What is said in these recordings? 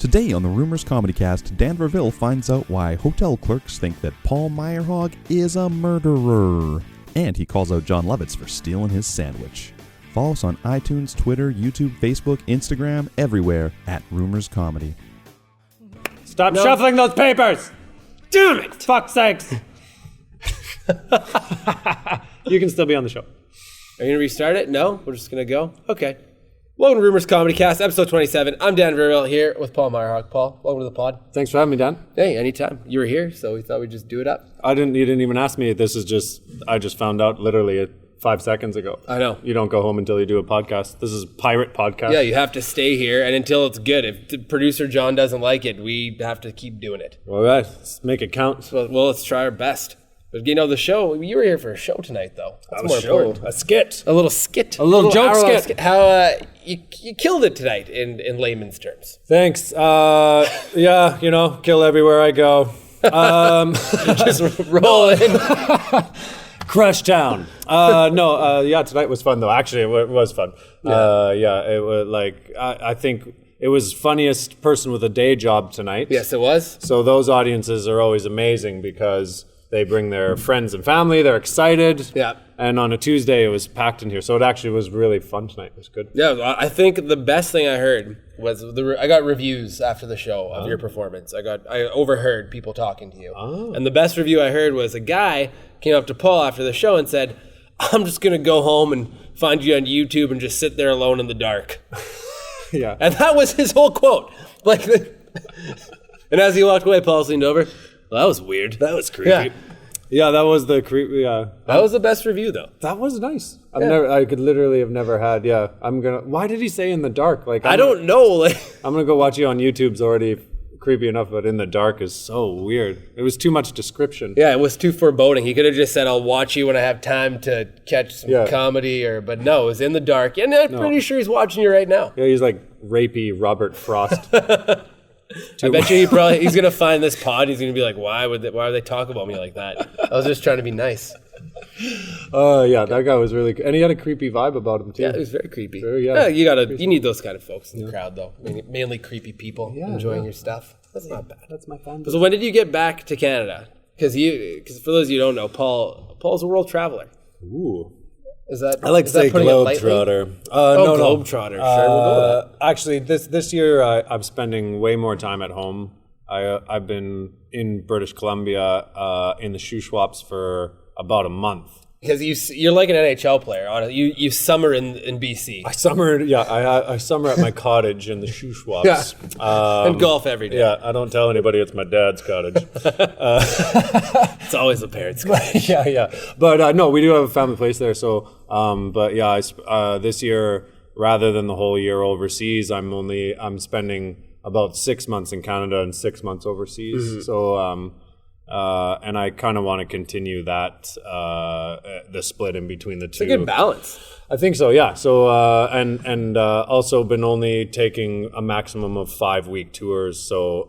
Today on the Rumors Comedy Cast, Dan Verville finds out why hotel clerks think that Paul Myrehaug is a murderer. And he calls out John Lovitz for stealing his sandwich. Follow us on iTunes, Twitter, YouTube, Facebook, Instagram, everywhere at Rumors Comedy. Stop shuffling those papers! Damn it! Fuck's sakes! You can still be on the show. Are you going to restart it? No? We're just going to go? Okay. Welcome to Rumors Comedy Cast, episode 27. I'm Dan Verville here with Paul Myrehaug. Paul, welcome to the pod. Thanks for having me, Dan. Hey, anytime. You were here, so we thought we'd just do it up. You didn't even ask me. I just found out literally 5 seconds ago. I know. You don't go home until you do a podcast. This is a pirate podcast. Yeah, you have to stay here, and until it's good. If the producer John doesn't like it, we have to keep doing it. All right, let's make it count. Well, let's try our best. But, you know, the show, you were here for a show tonight, though. That's more important. A skit. A little skit. A little joke skit. How, you killed it tonight in layman's terms. Thanks. Yeah, kill everywhere I go. Just roll in. Crush Town. Yeah, tonight was fun, though. Actually, it was fun. It was I think it was funniest person with a day job tonight. Yes, it was. So those audiences are always amazing because they bring their friends and family. They're excited. Yeah. And on a Tuesday, it was packed in here. So it actually was really fun tonight. It was good. Yeah, I think the best thing I heard was I got reviews after the show of your performance. I overheard people talking to you. Oh. And the best review I heard was a guy came up to Paul after the show and said, "I'm just going to go home and find you on YouTube and just sit there alone in the dark." Yeah. And that was his whole quote. And as he walked away, Paul leaned over. Well, that was weird. That was creepy. Yeah, that was the creep. Yeah, that was the best review, though. That was nice. I could literally have never had. Yeah, Why did he say in the dark? I don't know. I'm gonna go watch you on YouTube's already creepy enough, but in the dark is so weird. It was too much description. Yeah, it was too foreboding. He could have just said, "I'll watch you when I have time to catch some comedy," but no, it was in the dark. And I'm pretty sure he's watching you right now. Yeah, he's like rapey Robert Frost. I bet you he's gonna find this pod. He's gonna be like, why would they talk about me like that? I was just trying to be nice. Yeah, that guy was really, and he had a creepy vibe about him too. Yeah, it was very creepy. Sure, you need those kind of folks in the crowd though. Mainly creepy people enjoying your stuff. That's not bad. That's my fan. So when did you get back to Canada? Because for those of you who don't know, Paul's a world traveler. Ooh. Is that I like to say globetrotter. No, globetrotter. Sure, we'll go with that. Actually, this year I'm spending way more time at home. I've been in British Columbia in the shoe swaps for about a month. Because you're like an NHL player. You summer in BC. I summer at my cottage in the shoe swaps. And golf every day. Yeah, I don't tell anybody it's my dad's cottage. It's always a parent's cottage. Yeah. But no, we do have a family place there. So, this year, rather than the whole year overseas, I'm spending about 6 months in Canada and 6 months overseas. Mm-hmm. So, and I kind of want to continue that, the split in between the two. It's a good balance. I think so, yeah. So, and also been only taking a maximum of 5-week tours. So,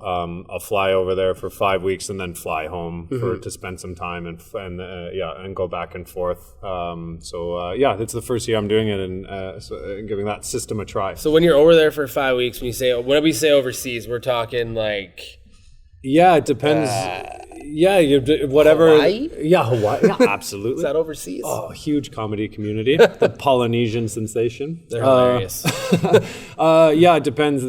I'll fly over there for 5 weeks and then fly home to spend some time and go back and forth. It's the first year I'm doing it and giving that system a try. So when you're over there for 5 weeks, when we say overseas, we're talking like... Yeah, it depends. Whatever. Hawaii? Yeah, Hawaii. Yeah, absolutely. Is that overseas? Oh, huge comedy community. The Polynesian sensation. They're hilarious. It depends.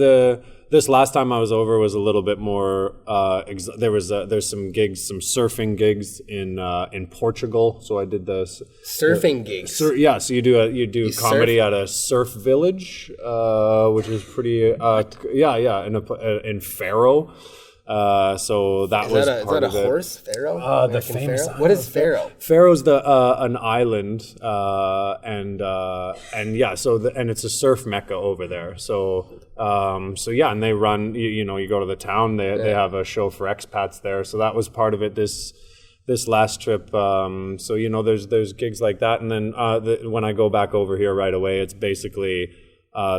This last time I was over was a little bit more. There's some surfing gigs in Portugal. So I did the surfing gigs. So you do comedy at a surf village, which is pretty. In Faro. So that was part of it. Is that a horse, Faro? The famous. Faro? What is Faro? Faro's an island, and it's a surf mecca over there. So and they run. You go to the town. They have a show for expats there. So that was part of it. This last trip. There's gigs like that, and then when I go back over here right away, it's basically.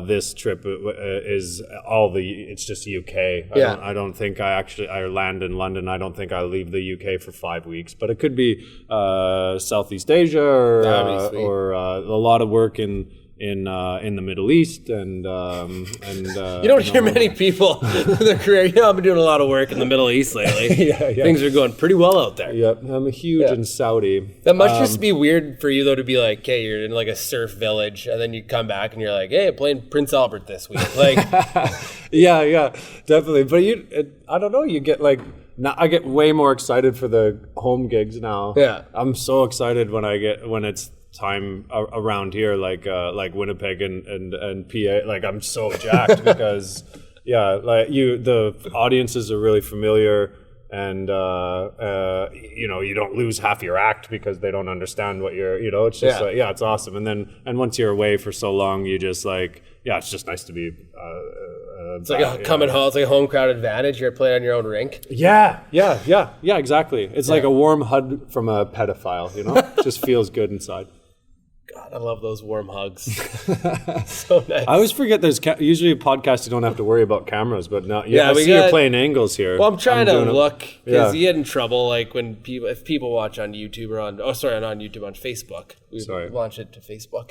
This trip it's just UK. I don't think I land in London. I don't think I leave the UK for 5 weeks, but it could be Southeast Asia or a lot of work in in the Middle East and you don't hear many people in their career. I've been doing a lot of work in the Middle East lately. Yeah. Things are going pretty well out there. Yep, I'm huge in Saudi. That must just be weird for you though to be like, okay, you're in like a surf village, and then you come back and you're like, hey, I'm playing Prince Albert this week. Like, yeah, definitely. But I don't know. You get like. Now I get way more excited for the home gigs now. Yeah. I'm so excited when it's time around here, like Winnipeg and PA. Like I'm so jacked because like the audiences are really familiar, and you don't lose half your act because they don't understand what you're. It's just it's awesome. And once you're away for so long, you just like it's just nice to be. It's like coming home. It's like a home crowd advantage. You're playing on your own rink. Yeah, exactly. It's like a warm hug from a pedophile. It just feels good inside. God, I love those warm hugs. So nice. I always forget there's usually a podcast you don't have to worry about cameras, but now I see you're playing angles here. Well, I'm trying to look because you get in trouble like when if people watch on YouTube or on YouTube on Facebook. We launch it to Facebook.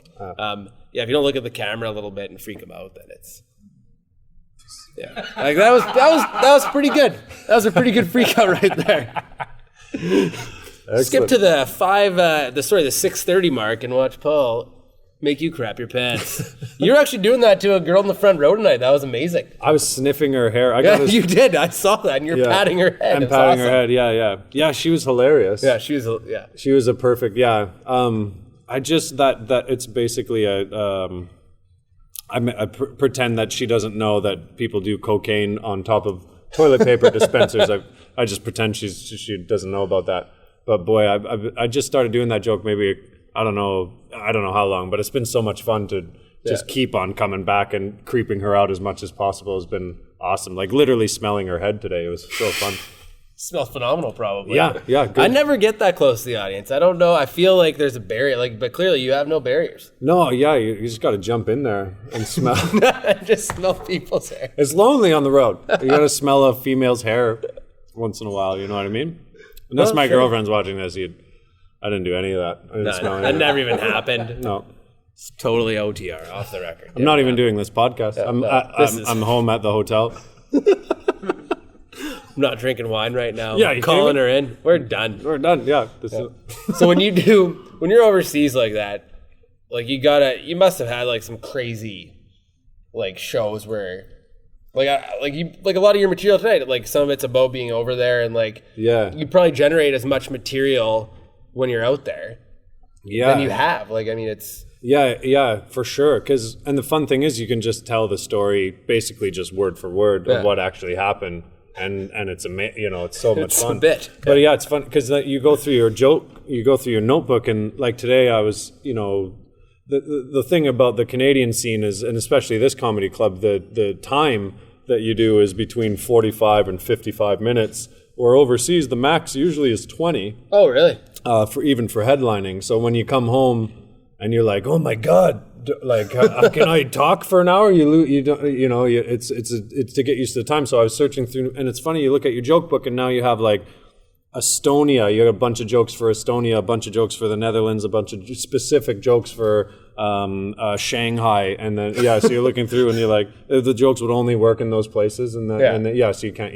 If you don't look at the camera a little bit and freak them out, then it's. Yeah, like that was pretty good. That was a pretty good freak out right there. Skip to the 6:30 mark and watch Paul make you crap your pants. You were actually doing that to a girl in the front row tonight. That was amazing. I was sniffing her hair. You did. I saw that, and you're patting her head. I'm patting her head. Yeah. She was hilarious. Yeah, she was. Yeah, she was a perfect. Yeah. I just that it's basically a. I pretend that she doesn't know that people do cocaine on top of toilet paper dispensers. I just pretend she doesn't know about that. But boy, I just started doing that joke maybe, I don't know how long, but it's been so much fun to just keep on coming back and creeping her out as much as possible has been awesome. Like literally smelling her head today. It was so fun. Smells phenomenal, probably. Yeah, good. I never get that close to the audience. I don't know. I feel like there's a barrier, but clearly you have no barriers. No, you just got to jump in there and smell. Just smell people's hair. It's lonely on the road. You got to smell a female's hair once in a while. You know what I mean? Unless my girlfriend's watching this, I didn't do any of that. I didn't smell that never even happened. No. It's totally OTR, off the record. I'm not even doing this podcast. I'm home at the hotel. I'm not drinking wine right now. Yeah, I'm calling her in. We're done. Yeah. So when you're overseas like that, like you must have had like some crazy like shows where like a lot of your material tonight, like some of it's about being over there and like you probably generate as much material when you're out there than you have. Like, I mean, it's yeah, for sure. And the fun thing is you can just tell the story basically just word for word of what actually happened. And it's it's so much fun. But it's fun because you go through your notebook, and like today I was, the thing about the Canadian scene is, and especially this comedy club, the time that you do is between 45 and 55 minutes, where overseas the max usually is 20. Oh, really? For headlining. So when you come home and you're like, oh my God, like can I talk for an hour? It's to get used to the time. So I was searching through, and it's funny, you look at your joke book and now you have like Estonia, you have a bunch of jokes for Estonia, a bunch of jokes for the Netherlands, a bunch of specific jokes for Shanghai, and then so you're looking through and you're like, the jokes would only work in those places, so you can't,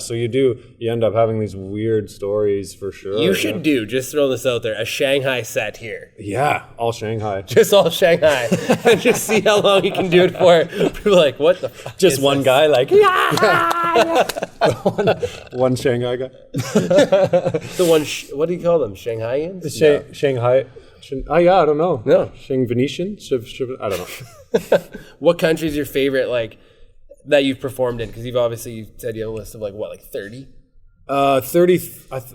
so you end up having these weird stories for sure. You should just throw this out there, a Shanghai set here. Yeah, all Shanghai. Just all Shanghai. And just see how long you can do it for. People are like, what the fuck? Just one guy like, one Shanghai guy. The one, what do you call them? Shanghaians? Shanghai. I don't know. No. Shang Venetian? I don't know. What country is your favorite, like, that you've performed in? Because you said you have a list of, 30? 30.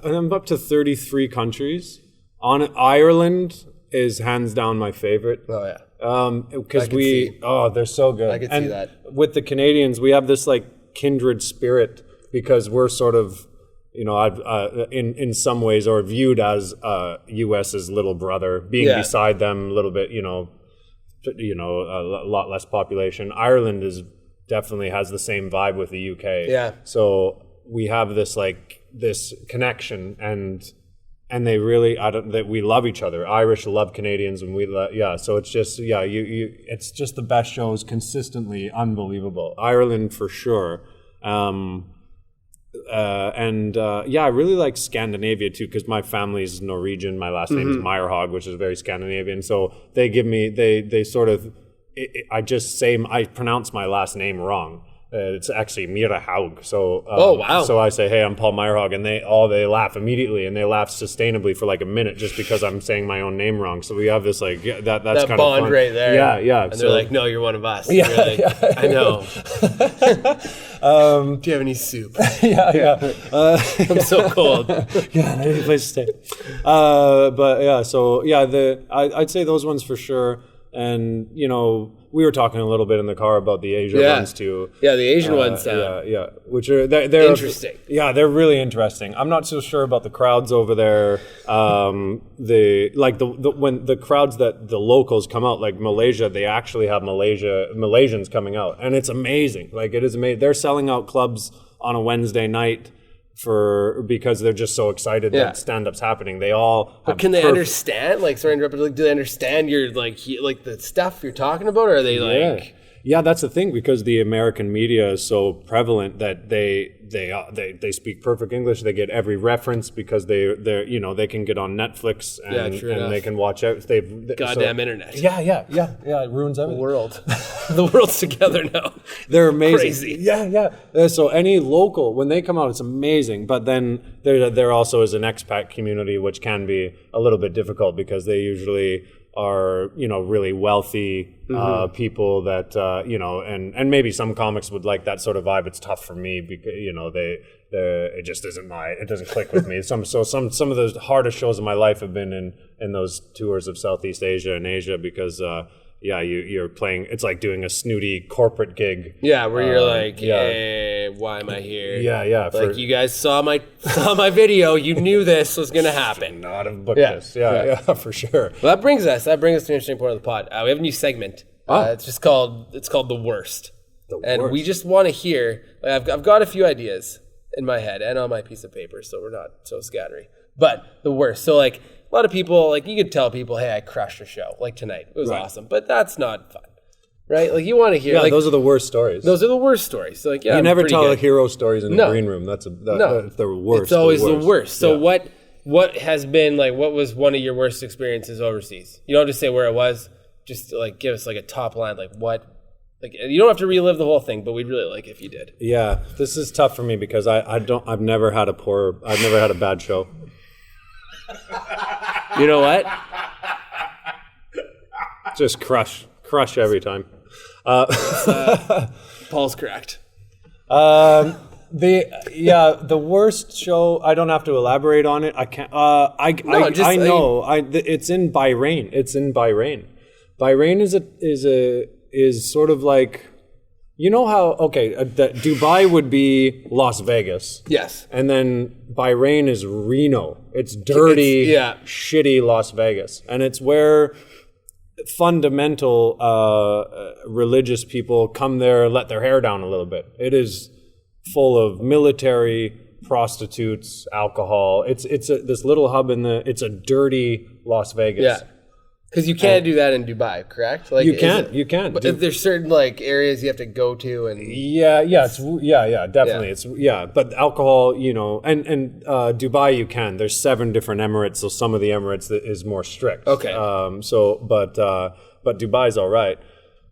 I'm up to 33 countries. Ireland is hands down my favorite. Oh, yeah. Because they're so good. I can see that. With the Canadians, we have this, kindred spirit because we're sort of, in some ways, or viewed as U.S.'s little brother, being beside them a little bit, a lot less population. Ireland definitely has the same vibe with the U.K. Yeah. So we have this this connection, and they really, that we love each other. Irish love Canadians, and so it's just, it's just the best shows consistently, unbelievable. Ireland for sure. I really like Scandinavia too, because my family's Norwegian. My last name is Myrehaug, which is very Scandinavian. So they give me, they sort of, I pronounce my last name wrong. It's actually Myrehaug. So, wow. So I say, hey, I'm Paul Myrehaug, and they laugh immediately, and they laugh sustainably for like a minute just because I'm saying my own name wrong. So we have this that's that kind of bond fun. right there. Yeah. And they're like, no, you're one of us. Yeah, like, I know. Do you have any soup? Yeah. I'm so cold. Yeah, any place to stay. I'd say those ones for sure. And, we were talking a little bit in the car about the Asia ones too. Yeah, the Asian ones. Which are they're interesting. Yeah, they're really interesting. I'm not so sure about the crowds over there. When the crowds that the locals come out, like Malaysia, they actually have Malaysians coming out, and it's amazing. Like it is amazing. They're selling out clubs on a Wednesday night because they're just so excited that stand-up's happening. They all but can they understand? Like, sorry to interrupt, but do they understand your like the stuff you're talking about, or are they like? Yeah, that's the thing, because the American media is so prevalent that they speak perfect English. They get every reference because they can get on Netflix and they can watch out. Goddamn internet. Yeah. It ruins everything. The world. The world's together now. They're amazing. Crazy. Yeah. So any local, when they come out, it's amazing. But then there also is an expat community, which can be a little bit difficult because they usually are really wealthy people that and maybe some comics would like that sort of vibe. It's tough for me because it just isn't it doesn't click with me. Some of the hardest shows of my life have been in those tours of Southeast Asia and Asia because you're playing. It's like doing a snooty corporate gig. Yeah, where you're like, hey, why am I here? Yeah. Like you guys saw my video. You knew this was gonna happen. Not have booked this. Yeah, for sure. Well, that brings us to an interesting part of the pod. We have a new segment. It's called The Worst. And we just want to hear. I've got a few ideas in my head and on my piece of paper, so we're not so scattery. But the worst. So like. A lot of people, like you could tell people, hey, I crushed a show, like tonight. It was awesome. But that's not fun, right? Like you want to hear. Yeah, those are the worst stories. Those are the worst stories. So like, you never tell hero stories in the green room. That's the worst. It's always the worst. So what has been like, what was one of your worst experiences overseas? You don't have to say where it was. Just like give us like a top line, like what. Like you don't have to relive the whole thing, but we'd really like if you did. Yeah, this is tough for me because I've never had a bad show. You know what? Just crush every time. Paul's correct. The worst show. I don't have to elaborate on it. I can't. I know. It's in Bahrain. Bahrain is sort of like. You know how, that Dubai would be Las Vegas. Yes. And then Bahrain is Reno. It's dirty, shitty Las Vegas. And it's where fundamental religious people come there, let their hair down a little bit. It is full of military, prostitutes, alcohol. It's this little hub it's a dirty Las Vegas. Yeah. Because you can't do that in Dubai, correct? Like you can. But there's certain like areas you have to go to, and definitely. But alcohol, and Dubai you can. There's 7 different emirates, so some of the emirates is more strict. Okay. But Dubai's all right.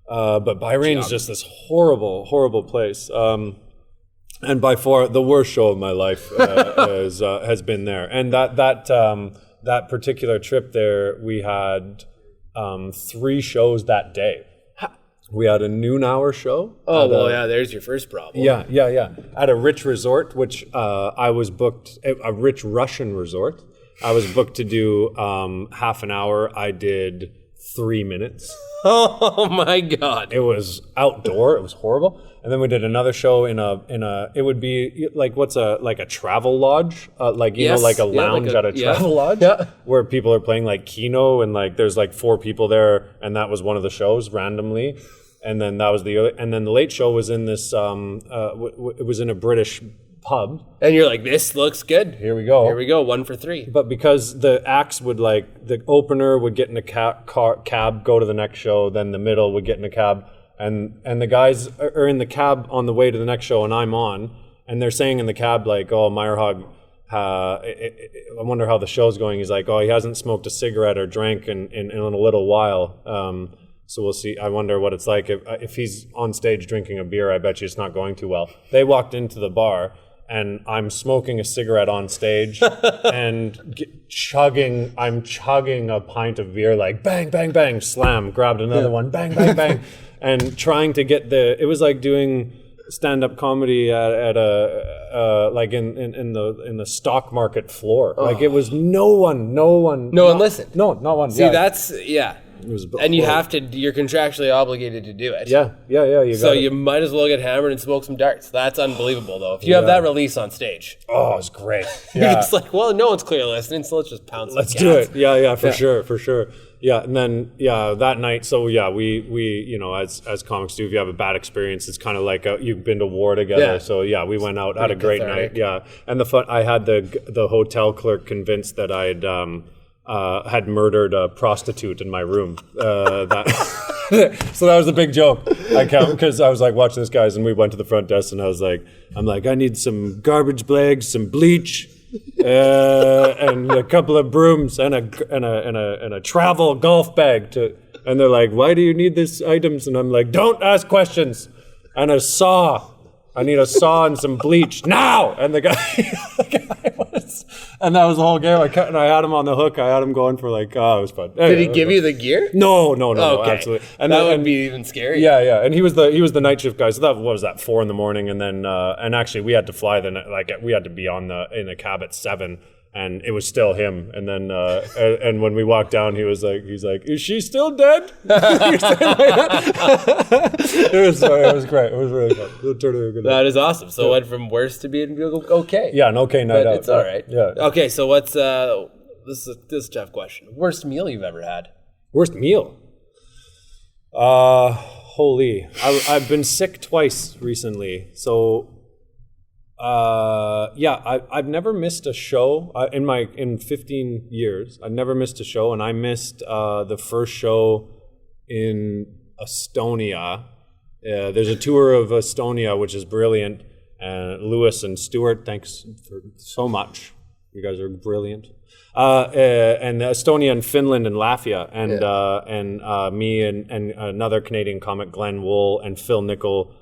But Bahrain is just this horrible place. And by far the worst show of my life has been there. And that particular trip there, we had 3 shows that day. We had a noon hour show. Oh, well, there's your first problem. Yeah. At a rich resort, which I was booked, a rich Russian resort. I was booked to do half an hour. I did 3 minutes. Oh my God. It was outdoor. It was horrible. And then we did another show in a it would be like like a travel lodge, like like a lounge at a travel lodge where people are playing like Keno and like there's like 4 people there, and that was one of the shows randomly. And then that was and then the late show was in this it was in a British pub. And you're like, this looks good. Here we go. Here we go. 1 for 3. But because the acts would the opener would get in a cab, go to the next show, then the middle would get in a cab, and the guys are in the cab on the way to the next show, and I'm on, and they're saying in the cab like, oh, Myrehaug, I wonder how the show's going. He's like, oh, he hasn't smoked a cigarette or drank in a little while. So we'll see. I wonder what it's like if he's on stage drinking a beer. I bet you it's not going too well. They walked into the bar, and I'm smoking a cigarette on stage and I'm chugging a pint of beer, like bang, bang, bang, slam, grabbed another one, bang, bang, bang, and trying to get it was like doing stand-up comedy at a like in the stock market floor. Like it was no one listened. No, not one. See, that's and you have to. You're contractually obligated to do it. Yeah. You might as well get hammered and smoke some darts. That's unbelievable, though. If you have that release on stage, it's great. You're just like, well, no one's clearly listening, so let's just pounce. Let's do it. Yeah, for sure. Yeah, and then that night. So we as comics do, if you have a bad experience, it's kind of like you've been to war together. Yeah. So we went out, had a great night. Yeah, and I had the hotel clerk convinced that had murdered a prostitute in my room. So that was a big joke. Because I was like watching this guys, and we went to the front desk, and I'm like, I need some garbage bags, some bleach, and a couple of brooms, and a travel golf bag. And they're like, why do you need these items? And I'm like, don't ask questions. And a saw. I need a saw and some bleach now. And the guy was, and that was the whole game. I had him on the hook. I had him going for it was fun. Anyway, did he give you the gear? No, absolutely. And that would be even scary. Yeah. And he was the night shift guy. So that was 4 a.m. And then and actually we had to fly we had to be in a cab at 7. And it was still him. And then, and when we walked down, he's like, is she still dead? It was great. It was really fun. It turned out good. That is awesome. So it went from worse to being okay. Yeah, an okay night out. It's all right. Yeah. Okay, so what's, this is a tough question. Worst meal you've ever had? Worst meal? Holy. I've been sick twice recently. So, I've never missed a show in 15 years. I've never missed a show, and I missed the first show in Estonia. There's a tour of Estonia, which is brilliant. Lewis and Stuart, thanks for so much. You guys are brilliant. And Estonia and Finland and Latvia, and me and another Canadian comic, Glenn Wool, and Phil Nickel.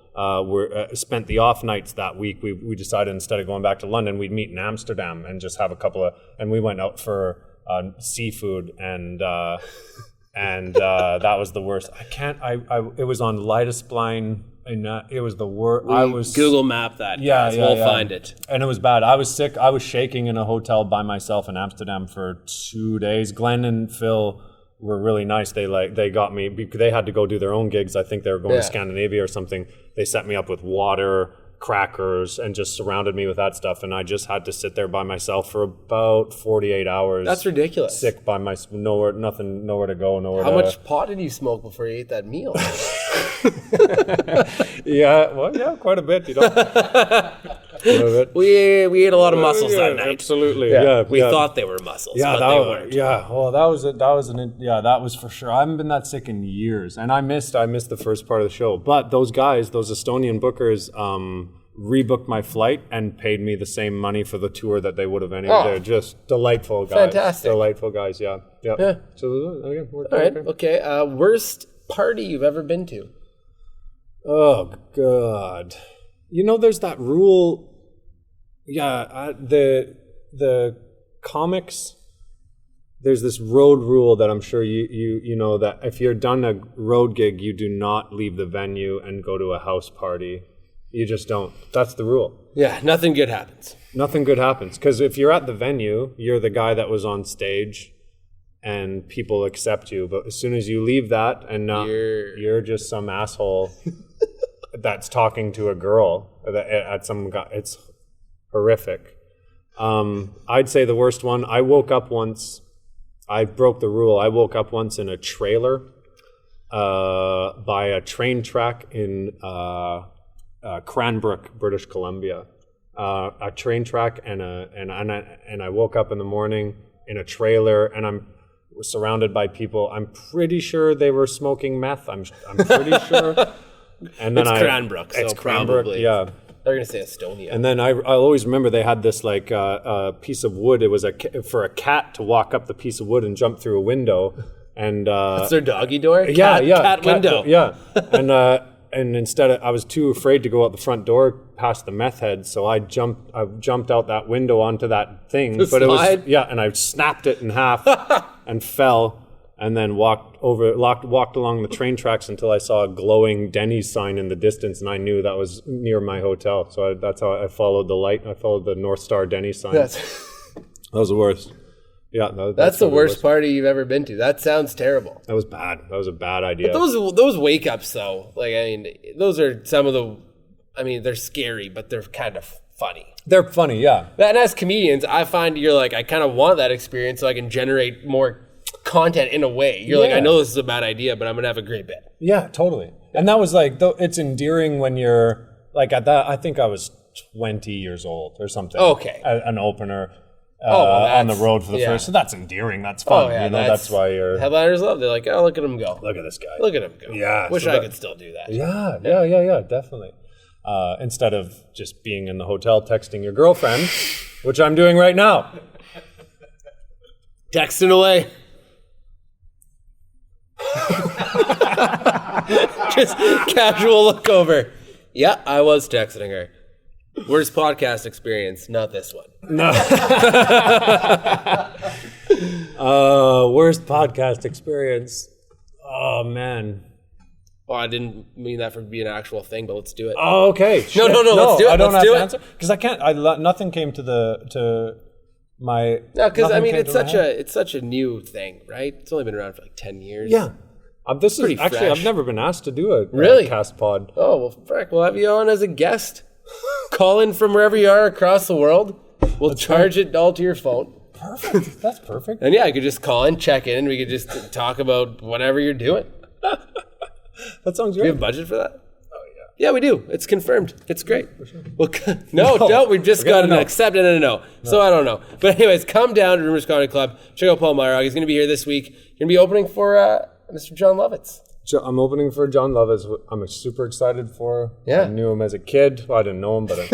Spent the off nights that week. We decided instead of going back to London, we'd meet in Amsterdam and just have a couple of. And we went out for seafood, and that was the worst. It was on Lightisblind, and it was the worst. I was Google Map that. We'll find it. And it was bad. I was sick. I was shaking in a hotel by myself in Amsterdam for 2 days. Glenn and Phil were really nice. They got me because they had to go do their own gigs. I think they were going to Scandinavia or something. They set me up with water, crackers, and just surrounded me with that stuff. And I just had to sit there by myself for about 48 hours. That's ridiculous. Sick by nowhere to go, How much pot did you smoke before you ate that meal? Quite a bit, We ate a lot of mussels that night. Absolutely, We thought they were mussels, but they weren't. That was for sure. I haven't been that sick in years, and I missed the first part of the show. But those guys, those Estonian bookers, rebooked my flight and paid me the same money for the tour that they would have anyway. They're just delightful guys. Fantastic. Delightful guys, yeah. So again, all right, okay. Worst party you've ever been to? Oh God. There's that rule. The comics, there's this road rule that I'm sure you know, that if you're done a road gig, you do not leave the venue and go to a house party. You just don't. That's the rule. Yeah, nothing good happens. Nothing good happens. Because if you're at the venue, you're the guy that was on stage and people accept you. But as soon as you leave that and you're just some asshole that's talking to a girl at some guy, it's horrific. I'd say the worst one. I woke up once. I broke the rule. I woke up once in a trailer by a train track in Cranbrook, British Columbia. a train track, and I woke up in the morning in a trailer, and I'm surrounded by people. I'm pretty sure they were smoking meth. I'm pretty sure. And then it's Cranbrook, so it's Cranbrook, probably. yeah. They're gonna say Estonia. And then I always remember they had this like piece of wood. It was for a cat to walk up the piece of wood and jump through a window. And that's their doggy door. Cat window. Yeah, and instead I was too afraid to go out the front door past the meth head, so I jumped out that window onto that thing. But slide? And I snapped it in half and fell. And then walked along the train tracks until I saw a glowing Denny's sign in the distance, and I knew that was near my hotel. So that's how I followed the light. I followed the North Star Denny's sign. That was the worst. Yeah, that's the worst party you've ever been to. That sounds terrible. That was bad. That was a bad idea. But those wake ups though, like I mean, those are some of the. I mean, they're scary, but they're kind of funny. They're funny, yeah. And as comedians, I find you're like, I kind of want that experience so I can generate more content in a way. You're like, I know this is a bad idea, but I'm gonna have a great bit. Yeah, totally. And that was like, it's endearing when you're like at that. I think I was 20 years old or something. Okay, an opener on the road for the first. So that's endearing. That's fun. Oh, yeah, that's why you're headliners love. They're like, oh, look at him go. Look at this guy. Look at him go. Yeah, wish I could still do that. Yeah, definitely. Instead of just being in the hotel texting your girlfriend, which I'm doing right now. Texting away. Just casual look over. Yeah, I was texting her. Worst podcast experience, not this one. No. Worst podcast experience. Oh man. Well, I didn't mean that for being an actual thing, but let's do it. Oh, okay. No, let's do it. I don't have to answer because I can't. Nothing came to my. No, because I mean it's such a new thing, right? It's only been around for like 10 years. Yeah. This is actually fresh. I've never been asked to do a cast pod. Oh well, frick, we'll have you on as a guest. Call in from wherever you are across the world. We'll charge it all to your phone. Perfect. That's perfect. And yeah, I could just call in, check in, and we could just talk about whatever you're doing. That sounds great. Do we have budget for that? Oh yeah. Yeah, we do. It's confirmed. It's great. Sure. Well, no, we've just got an accept and a no. So I don't know. But anyways, come down to Rumors Comedy Club. Check out Paul Myrehaug. He's going to be here this week. He's going to be opening for Mr. John Lovitz. I'm opening for John Lovitz. I'm super excited for. Yeah. I knew him as a kid. Well, I didn't know him, but I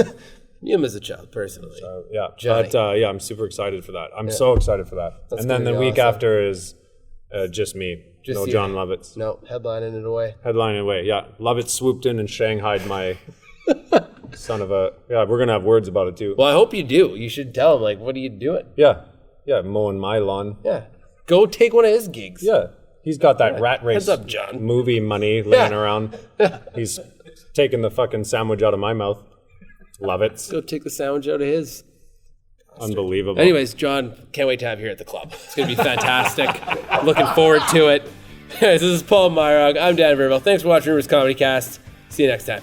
knew him as a child personally. Yeah. Johnny. But I'm super excited for that. I'm so excited for that. That's and then the week after is just me. Just no you. John Lovitz. No, headlining it away. Headlining it away, yeah. Lovitz swooped in and shanghaied my son of a... Yeah, we're going to have words about it too. Well, I hope you do. You should tell him, like, what are you doing? Yeah, mowing my lawn. Yeah. Go take one of his gigs. Yeah. He's got that rat race Heads up, John. movie money laying around. He's taking the fucking sandwich out of my mouth. Lovitz. Go take the sandwich out of his. Unbelievable. Anyways, John, can't wait to have you here at the club. It's going to be fantastic. Looking forward to it. Anyways, this is Paul Myrehaug. I'm Dan Verville. Thanks for watching Rumors Comedy Cast. See you next time.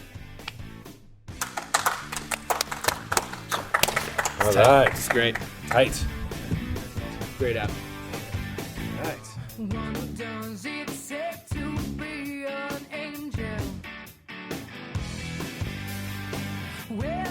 All right. It's great. Tight. Great app. All right. Does it take to be an angel? Where